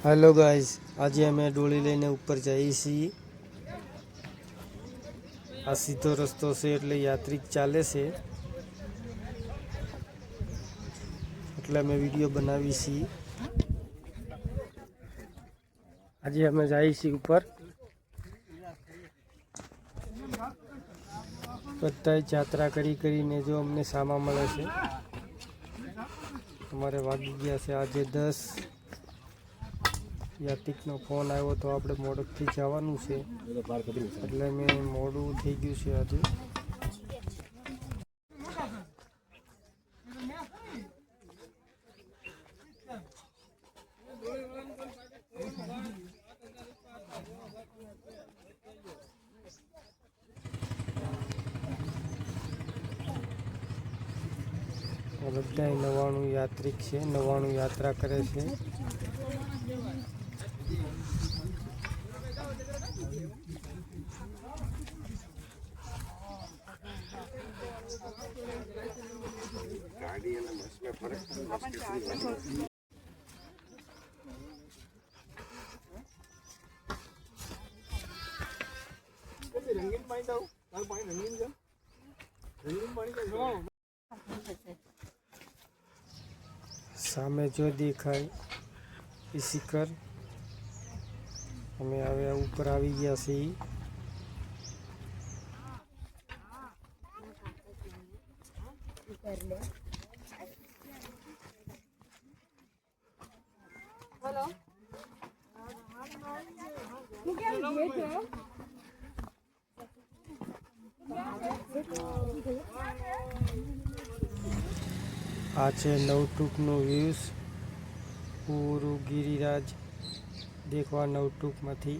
Hello guys, आज अमे डोली लईने ऊपर जाइए છીએ। आ सीधो रस्तो से એટલે યાત્રિક ચાલે છે એટલે અમે વિડીયો બનાવી છીએ। આજે અમે જઈએ છીએ ઉપર। બધાય યાત્રા કરીને જો અમને સામા મળે છે। અમારે વાગી ગયા છે આજે 10। યાત્રિકનો ફોન આવ્યો તો આપણે મોડકથી જવાનું છે એટલે મેં મોડું થઈ ગયું છે આજે। બધા 99 યાત્રિક છે, 99 યાત્રા કરે છે। रंगीन पानी दो, लाल पानी रंगीन जल, रंगीन पानी का जो सामे जो देखाय ई शिखर અમે હવે ઉપર આવી ગયા છીએ। हेलो आ छे नवटूकनो व्यूज पूरू गिरिराज देखवा नवटूक मांथी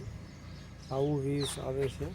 आवुं व्यूज आवे छे।